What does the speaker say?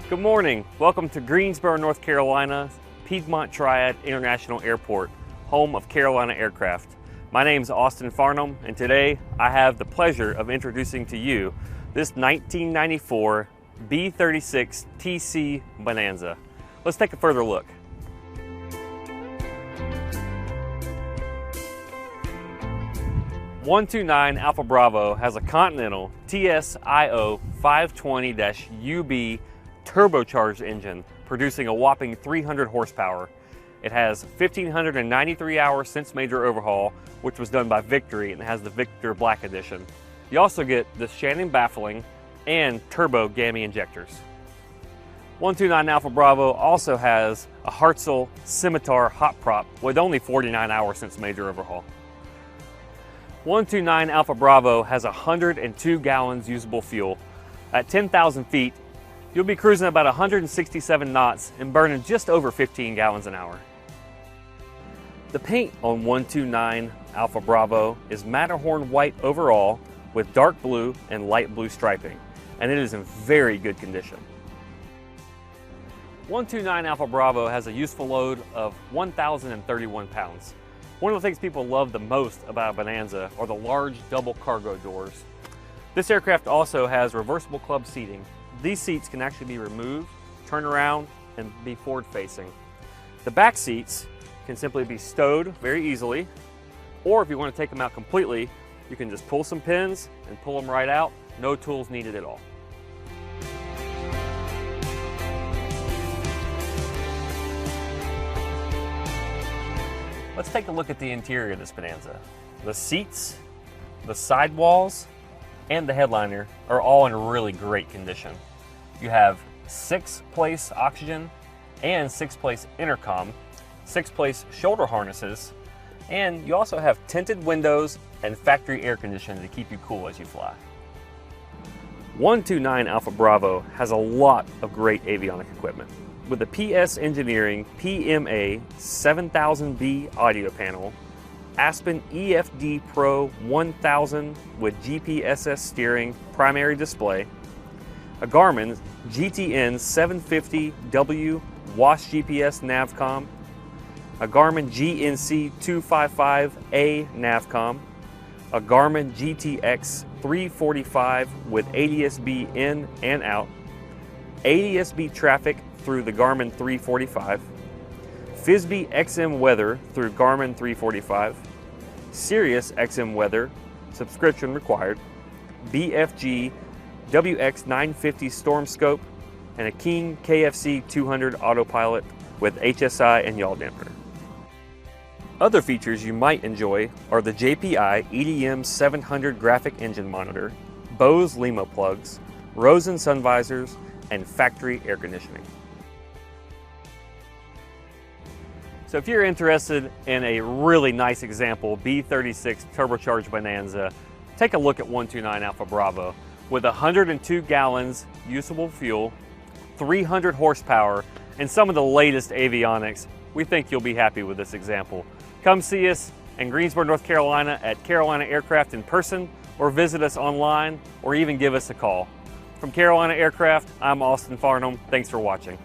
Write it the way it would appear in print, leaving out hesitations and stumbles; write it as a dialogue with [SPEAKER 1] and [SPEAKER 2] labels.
[SPEAKER 1] Good morning. Welcome to Greensboro, North Carolina, Piedmont Triad International Airport, home of Carolina Aircraft. My name is Austin Farnham, and today I have the pleasure of introducing to you this 1994 B36TC Bonanza. Let's take a further look. "129 Alpha Bravo has a Continental TSIO 520-UB turbocharged engine producing a whopping 300 horsepower. It has 1,593 hours since major overhaul, which was done by Victory, and it has the Victor Black Edition. You also get the Shadin baffling and turbo GAMI injectors. 129 Alpha Bravo also has a Hartzell Scimitar hot prop with only 49 hours since major overhaul. 129 Alpha Bravo has 102 gallons usable fuel. At 10,000 feet, you'll be cruising about 167 knots and burning just over 15 gallons an hour. The paint on 129 Alpha Bravo is Matterhorn white overall with dark blue and light blue striping, and it is in very good condition. 129 Alpha Bravo has a useful load of 1,031 pounds. One of the things people love the most about a Bonanza are the large double cargo doors. This aircraft also has reversible club seating. These seats can actually be removed, turn around, and be forward facing. The back seats can simply be stowed very easily, or if you want to take them out completely, you can just pull some pins and pull them right out. No tools needed at all. Let's take a look at the interior of this Bonanza. The seats, the sidewalls, and the headliner are all in really great condition. You have 6-place oxygen and 6-place intercom, 6-place shoulder harnesses, and you also have tinted windows and factory air conditioning to keep you cool as you fly. 129 Alpha Bravo has a lot of great avionic equipment. With the PS Engineering PMA 7000B audio panel, Aspen EFD Pro 1000 with GPSS steering primary display, a Garmin GTN 750W WAAS GPS Navcom, a Garmin GNC 255A Navcom, a Garmin GTX 345 with ADS-B in and out, ADS-B traffic through the Garmin 345, FISB XM weather through Garmin 345, Sirius XM weather, subscription required, BFG WX950 Stormscope, and a King KFC 200 Autopilot with HSI and yaw damper. Other features you might enjoy are the JPI EDM 700 graphic engine monitor, Bose Limo plugs, Rosen sun visors, and factory air conditioning. So if you're interested in a really nice example B36 turbocharged Bonanza, take a look at 129 Alpha Bravo. With 102 gallons usable fuel, 300 horsepower, and some of the latest avionics, we think you'll be happy with this example. Come see us in Greensboro, North Carolina at Carolina Aircraft in person, or visit us online, or even give us a call. From Carolina Aircraft, I'm Austin Farnham. Thanks for watching.